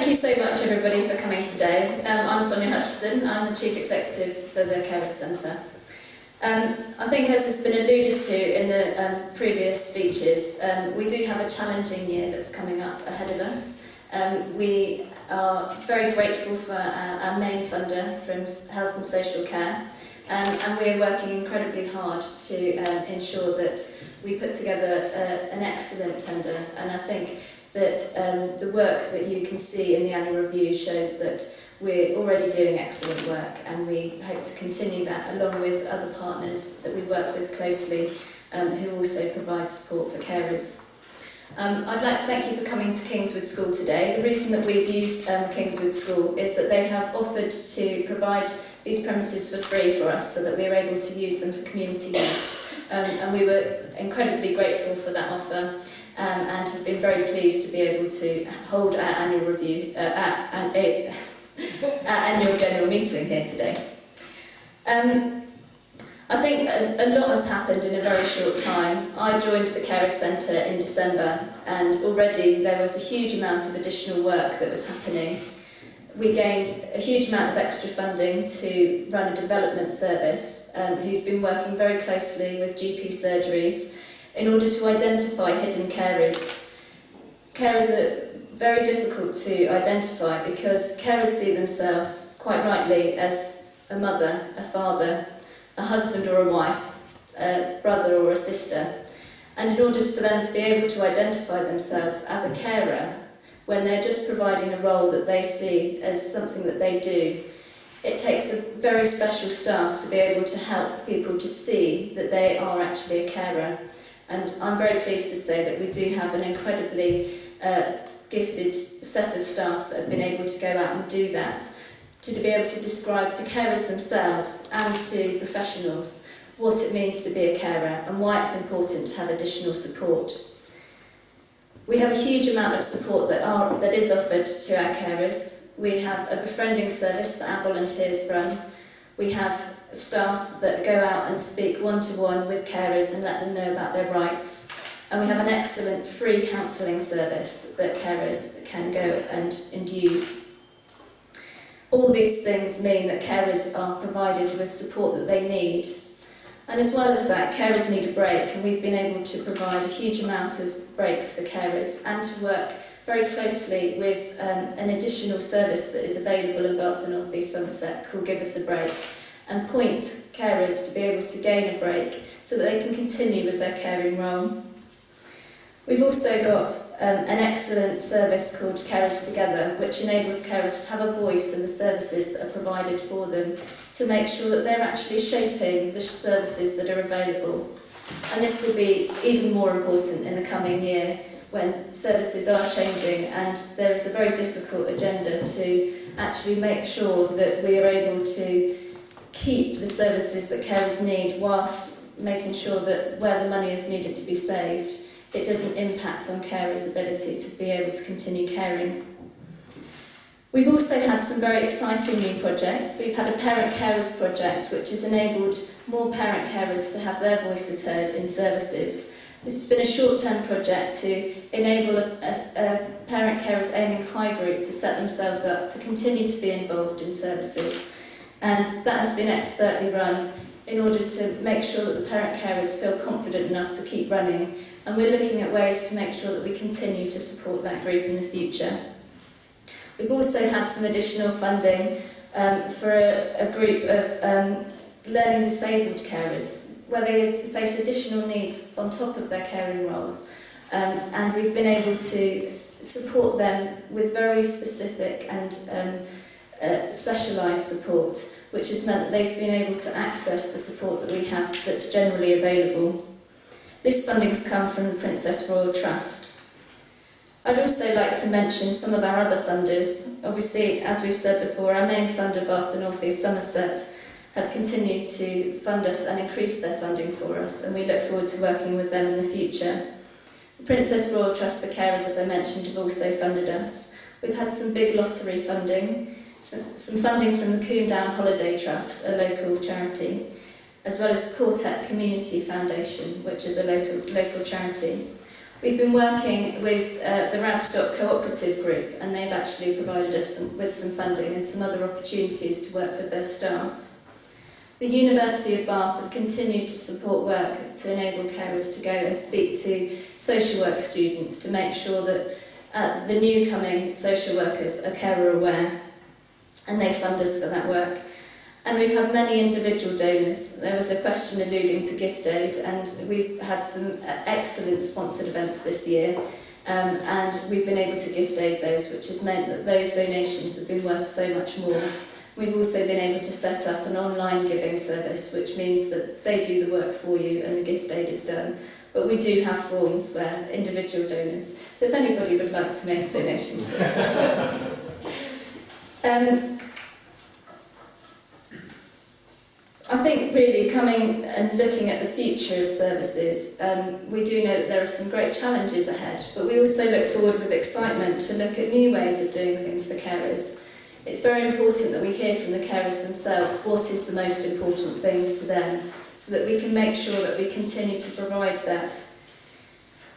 Thank you so much, everybody, for coming today. I'm Sonia Hutchison. I'm the Chief Executive for the Carers Centre. I think, as has been alluded to in the previous speeches, we do have a challenging year that's coming up ahead of us. We are very grateful for our main funder from Health and Social Care, and we're working incredibly hard to ensure that we put together an excellent tender. And I think that the work that you can see in the annual review shows that we're already doing excellent work, and we hope to continue that along with other partners that we work with closely who also provide support for carers. I'd like to thank you for coming to Kingswood School today. The reason that we've used Kingswood School is that they have offered to provide these premises for free for us so that we are able to use them for community use. And we were incredibly grateful for that offer and have been very pleased to be able to hold our annual review, our annual general meeting here today. I think a lot has happened in a very short time. I joined the Carers Centre in December, and already there was a huge amount of additional work that was happening. We gained a huge amount of extra funding to run a development service who's been working very closely with GP surgeries in order to identify hidden carers. Carers are very difficult to identify because carers see themselves, quite rightly, as a mother, a father, a husband or a wife, a brother or a sister. And in order for them to be able to identify themselves as a carer, when they're just providing a role that they see as something that they do, it takes a very special staff to be able to help people to see that they are actually a carer. And I'm very pleased to say that we do have an incredibly gifted set of staff that have been able to go out and do that, to be able to describe to carers themselves and to professionals what it means to be a carer and why it's important to have additional support. We have a huge amount of support that is offered to our carers. We have a befriending service that our volunteers run. We have staff that go out and speak one-to-one with carers and let them know about their rights. And we have an excellent free counselling service that carers can go and use. All these things mean that carers are provided with support that they need. And as well as that, carers need a break, and we've been able to provide a huge amount of breaks for carers and to work very closely with an additional service that is available in Bath and North East Somerset called Give Us a Break, and point carers to be able to gain a break so that they can continue with their caring role. We've also got an excellent service called Carers Together, which enables carers to have a voice in the services that are provided for them, to make sure that they're actually shaping the services that are available. And this will be even more important in the coming year when services are changing and there is a very difficult agenda to actually make sure that we are able to keep the services that carers need whilst making sure that where the money is needed to be saved, it doesn't impact on carers' ability to be able to continue caring. We've also had some very exciting new projects. We've had a parent carers project which has enabled more parent carers to have their voices heard in services. This has been a short-term project to enable a parent carers aiming high group to set themselves up to continue to be involved in services. And that has been expertly run in order to make sure that the parent carers feel confident enough to keep running. And we're looking at ways to make sure that we continue to support that group in the future. We've also had some additional funding for a group of learning disabled carers, where they face additional needs on top of their caring roles. And we've been able to support them with very specific and specialised support, which has meant that they've been able to access the support that we have that's generally available. This funding has come from the Princess Royal Trust. I'd also like to mention some of our other funders. Obviously, as we've said before, our main funder, Bath and North East Somerset, have continued to fund us and increase their funding for us, and we look forward to working with them in the future. The Princess Royal Trust for Carers, as I mentioned, have also funded us. We've had some big lottery funding, some funding from the Coombe Down Holiday Trust, a local charity, as well as Quartet Community Foundation, which is a local charity. We've been working with the Radstock Cooperative Group, and they've actually provided us with some funding and some other opportunities to work with their staff. The University of Bath have continued to support work to enable carers to go and speak to social work students to make sure that the new coming social workers are carer aware, and they fund us for that work. And we've had many individual donors. There was a question alluding to gift aid, and we've had some excellent sponsored events this year, and we've been able to gift aid those, which has meant that those donations have been worth so much more. We've also been able to set up an online giving service, which means that they do the work for you and the gift aid is done. But we do have forms where individual donors. So if anybody would like to make a donation to it. I think really coming and looking at the future of services, we do know that there are some great challenges ahead, but we also look forward with excitement to look at new ways of doing things for carers. It's very important that we hear from the carers themselves what is the most important things to them, so that we can make sure that we continue to provide that.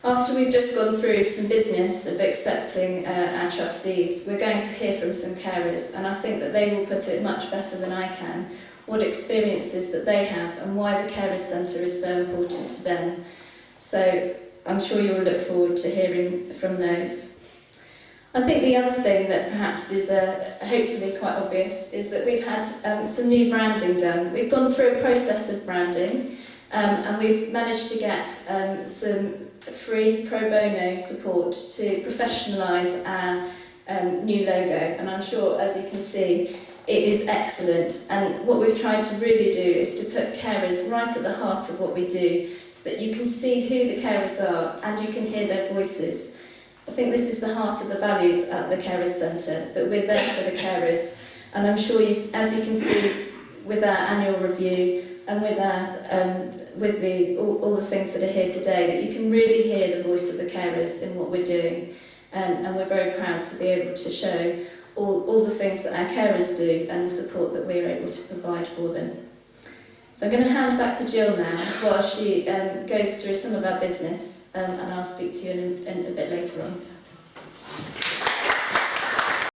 After we've just gone through some business of accepting our trustees, we're going to hear from some carers, and I think that they will put it much better than I can, what experiences that they have and why the Carers Centre is so important to them. So I'm sure you'll look forward to hearing from those. I think the other thing that perhaps is hopefully quite obvious is that we've had some new branding done. We've gone through a process of branding and we've managed to get some free pro bono support to professionalise our new logo, and I'm sure, as you can see, it is excellent, and what we've tried to really do is to put carers right at the heart of what we do, so that you can see who the carers are and you can hear their voices. I think this is the heart of the values at the Carers Centre, that we're there for the carers, and I'm sure you, as you can see with our annual review and with our all the things that are here today, that you can really hear the voice of the carers in what we're doing, and we're very proud to be able to show all the things that our carers do and the support that we're able to provide for them. So I'm going to hand back to Jill now while she goes through some of our business, and I'll speak to you in a bit later on.